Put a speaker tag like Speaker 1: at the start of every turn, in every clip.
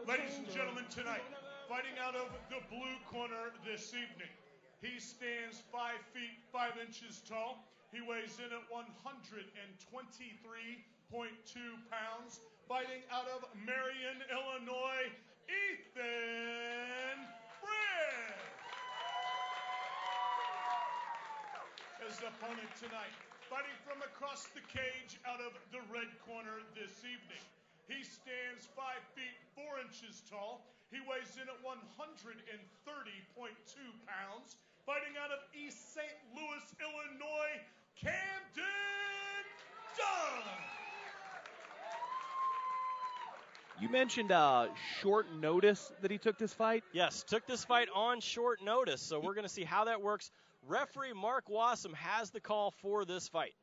Speaker 1: Ladies and gentlemen, tonight, fighting out of the blue corner this evening, he stands 5 feet 5 inches tall. He weighs in at 123.2 pounds. Fighting out of Marion, Illinois, Ethan Frick. His opponent tonight, fighting from across the cage out of the red corner this evening. He stands 5 feet 4 inches tall. He weighs in at 130.2 pounds. Fighting out of East St. Louis, Illinois, Camden, Dunn.
Speaker 2: You mentioned short notice that he took this fight?
Speaker 3: Yes, took this fight on short notice, so we're going to see how that works. Referee Mark Wassum has the call for this fight.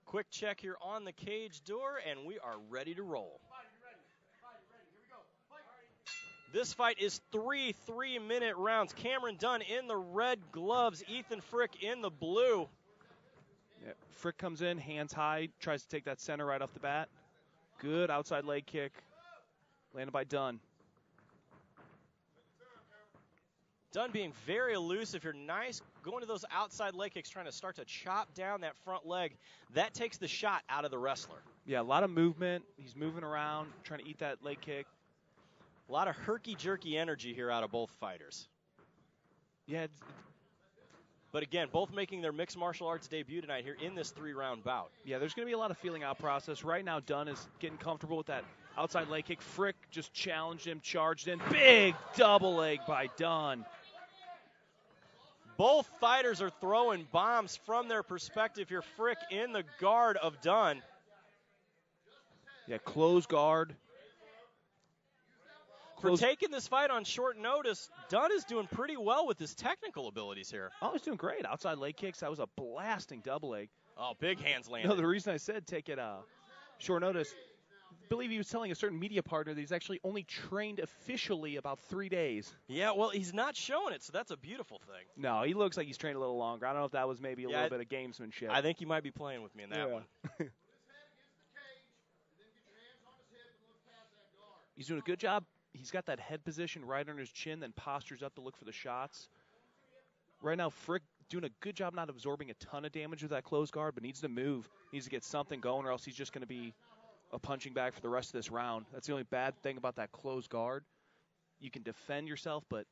Speaker 3: Quick check here on the cage door, and we are ready to roll. This fight is 3 3-minute rounds. Cameron Dunn in the red gloves, Ethan Frick in the blue.
Speaker 2: Yeah, Frick comes in, hands high, tries to take that center right off the bat. Good outside leg kick, landed by Dunn.
Speaker 3: Dunn being very elusive here. Nice going to those outside leg kicks, trying to start to chop down that front leg. That takes the shot out of the wrestler.
Speaker 2: Yeah, a lot of movement. He's moving around, trying to eat that leg kick.
Speaker 3: A lot of herky-jerky energy here out of both fighters.
Speaker 2: Yeah.
Speaker 3: But again, both making their mixed martial arts debut tonight here in this 3-round bout.
Speaker 2: Yeah, there's going to be a lot of feeling out process. Right now, Dunn is getting comfortable with that outside leg kick. Frick just challenged him, charged in. Big double leg by Dunn.
Speaker 3: Both fighters are throwing bombs from their perspective here. Frick in the guard of Dunn.
Speaker 2: Yeah, close guard.
Speaker 3: For taking this fight on short notice, Dunn is doing pretty well with his technical abilities here.
Speaker 2: Oh, he's doing great. Outside leg kicks. That was a blasting double leg.
Speaker 3: Oh, big hands landed.
Speaker 2: No, the reason I said take it short notice, I believe he was telling a certain media partner that he's actually only trained officially about 3 days.
Speaker 3: Yeah, well, he's not showing it, so that's a beautiful thing.
Speaker 2: No, he looks like he's trained a little longer. I don't know if that was maybe a little bit of gamesmanship.
Speaker 3: I think you might be playing with me in that one.
Speaker 2: He's doing a good job. He's got that head position right under his chin, then postures up to look for the shots. Right now, Frick doing a good job not absorbing a ton of damage with that closed guard, but needs to move. Needs to get something going, or else he's just going to be a punching bag for the rest of this round. That's the only bad thing about that closed guard. You can defend yourself, but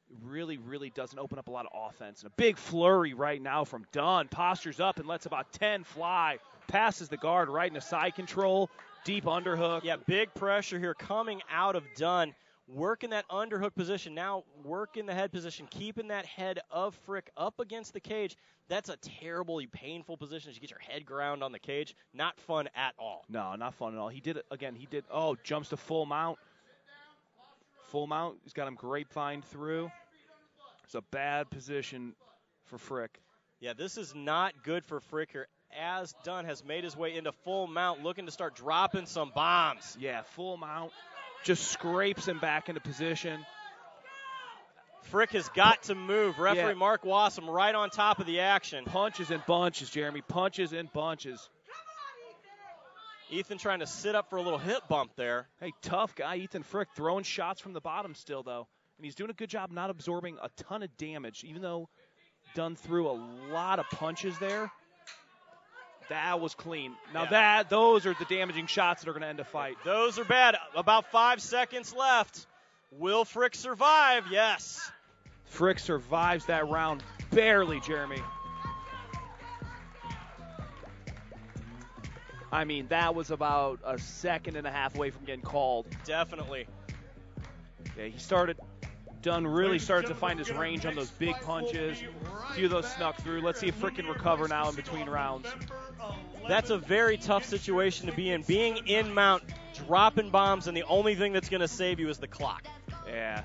Speaker 2: it really, really doesn't open up a lot of offense. And a big flurry right now from Dunn. Postures up and lets about 10 fly. Passes the guard right into side control. Deep underhook.
Speaker 3: Yeah, big pressure here coming out of Dunn. Working that underhook position. Now working the head position. Keeping that head of Frick up against the cage. That's a terribly painful position as you get your head ground on the cage. Not fun at all.
Speaker 2: No, not fun at all. He did it again. Oh, jumps to full mount. Full mount. He's got him grapevine through. It's a bad position for Frick.
Speaker 3: Yeah, this is not good for Frick here, as Dunn has made his way into full mount, looking to start dropping some bombs.
Speaker 2: Yeah, full mount. Just scrapes him back into position.
Speaker 3: Frick has got to move. Referee Mark Wassum right on top of the action.
Speaker 2: Punches in bunches, Jeremy. Punches in bunches.
Speaker 3: Ethan trying to sit up for a little hip bump there.
Speaker 2: Hey, tough guy, Ethan Frick, throwing shots from the bottom still, though. And he's doing a good job not absorbing a ton of damage, even though Dunn threw a lot of punches there. That was clean. Now those are the damaging shots that are going to end a fight.
Speaker 3: Those are bad. About 5 seconds left. Will Frick survive? Yes.
Speaker 2: Frick survives that round barely, Jeremy. I mean, that was about a second and a half away from getting called.
Speaker 3: Definitely.
Speaker 2: Yeah, Dunn really started to find his range on those big punches. A few of those snuck through. Let's see if Frick can recover now in between rounds.
Speaker 3: That's a very tough situation to be in. Being in mount, dropping bombs, and the only thing that's going to save you is the clock.
Speaker 2: Yeah.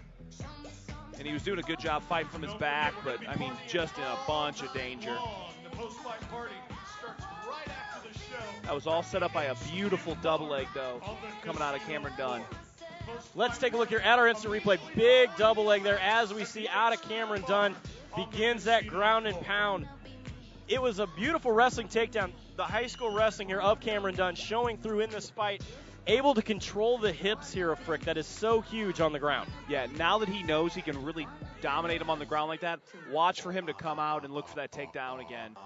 Speaker 2: And he was doing a good job fighting from his back, but, I mean, just in a bunch of danger. That was all set up by a beautiful double leg, though, coming out of Cameron Dunn.
Speaker 3: Let's take a look here at our instant replay. Big double leg there as we see out of Cameron Dunn. Begins that ground and pound. It was a beautiful wrestling takedown. The high school wrestling here of Cameron Dunn showing through in this fight. able to control the hips here of Frick. That is so huge on the ground.
Speaker 2: Yeah, now that he knows he can really dominate him on the ground like that, watch for him to come out and look for that takedown again.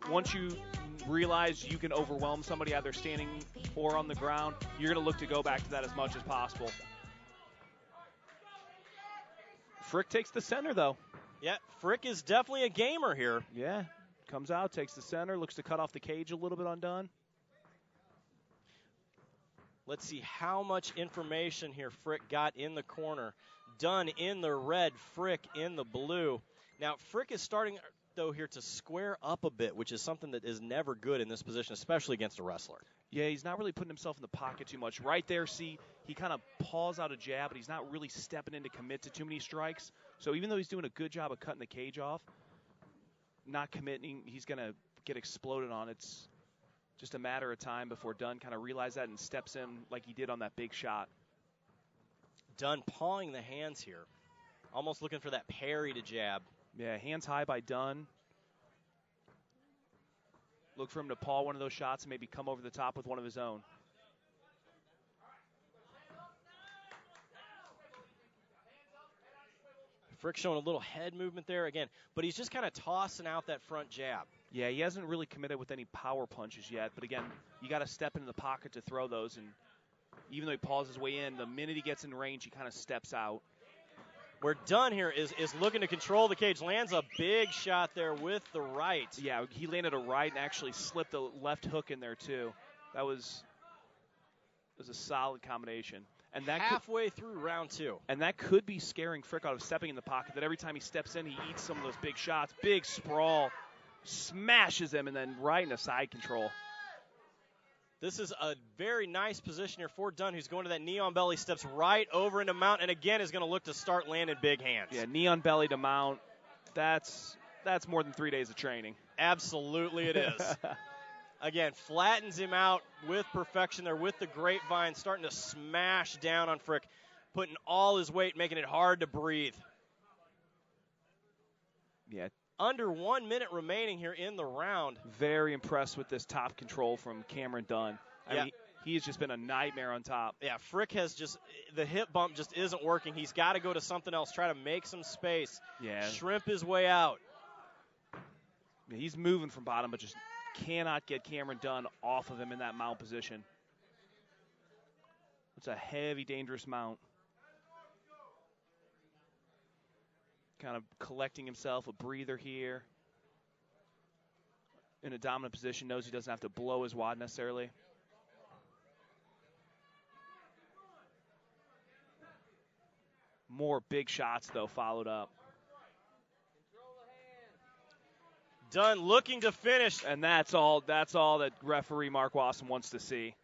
Speaker 2: Once you realize you can overwhelm somebody either standing or on the ground, you're going to look to go back to that as much as possible. Frick takes the center, though.
Speaker 3: Yeah, Frick is definitely a gamer here.
Speaker 2: Yeah, comes out, takes the center, looks to cut off the cage a little bit on Dunn.
Speaker 3: Let's see how much information here Frick got in the corner. Dunn in the red, Frick in the blue. Now, Frick is starting, though, here to square up a bit, which is something that is never good in this position, especially against a wrestler.
Speaker 2: Yeah, he's not really putting himself in the pocket too much. Right there, see, he kind of paws out a jab, but he's not really stepping in to commit to too many strikes. So even though he's doing a good job of cutting the cage off, not committing, he's going to get exploded on. It's just a matter of time before Dunn kind of realizes that and steps in like he did on that big shot.
Speaker 3: Dunn pawing the hands here, almost looking for that parry to jab.
Speaker 2: Yeah, hands high by Dunn. Look for him to paw one of those shots and maybe come over the top with one of his own.
Speaker 3: Frick showing a little head movement there again, but he's just kind of tossing out that front jab.
Speaker 2: Yeah, he hasn't really committed with any power punches yet, but again, you got to step into the pocket to throw those, and even though he paws his way in, the minute he gets in range, he kind of steps out.
Speaker 3: Where Dunn here is looking to control the cage, lands a big shot there with the right.
Speaker 2: Yeah, he landed a right and actually slipped a left hook in there too. That was a solid combination. And that
Speaker 3: halfway through round 2.
Speaker 2: And that could be scaring Frick out of stepping in the pocket, that every time he steps in, he eats some of those big shots. Big sprawl, smashes him, and then right into side control.
Speaker 3: This is a very nice position here for Dunn, who's going to that knee on belly, steps right over into mount, and again is going to look to start landing big hands.
Speaker 2: Yeah, knee on belly to mount. That's more than 3 days of training.
Speaker 3: Absolutely it is. Again, flattens him out with perfection there with the grapevine, starting to smash down on Frick, putting all his weight, making it hard to breathe.
Speaker 2: Yeah.
Speaker 3: Under 1 minute remaining here in the round.
Speaker 2: Very impressed with this top control from Cameron Dunn. I mean, he has just been a nightmare on top.
Speaker 3: Yeah, Frick has just, the hip bump just isn't working. He's got to go to something else, try to make some space.
Speaker 2: Yeah.
Speaker 3: Shrimp his way out.
Speaker 2: Yeah, he's moving from bottom, but just cannot get Cameron Dunn off of him in that mount position. It's a heavy, dangerous mount. Kind of collecting himself, a breather here. In a dominant position, knows he doesn't have to blow his wad necessarily. More big shots, though, followed up.
Speaker 3: Dunn looking to finish.
Speaker 2: And that's all that referee Mark Wassum wants to see.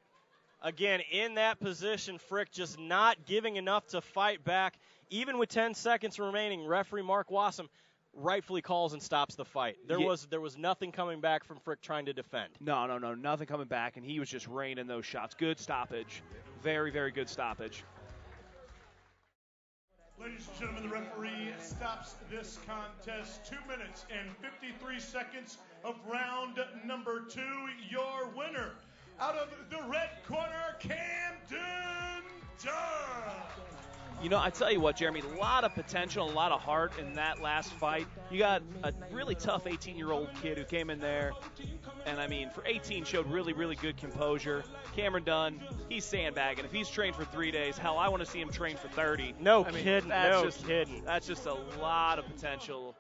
Speaker 3: Again, in that position, Frick just not giving enough to fight back. Even with 10 seconds remaining, referee Mark Wassum rightfully calls and stops the fight. There was nothing coming back from Frick trying to defend.
Speaker 2: No, nothing coming back, and he was just raining those shots. Good stoppage. Very, very good stoppage.
Speaker 1: Ladies and gentlemen, the referee stops this contest. 2 minutes and 53 seconds of round number 2. Your winner, out of the red corner, Camden Dunn.
Speaker 2: You know, I tell you what, Jeremy, a lot of potential, a lot of heart in that last fight. You got a really tough 18-year-old kid who came in there, and I mean, for 18, showed really, really good composure. Cameron Dunn, he's sandbagging. If he's trained for 3 days, hell, I want to see him train for 30.
Speaker 3: Kidding. That's just a
Speaker 2: lot of potential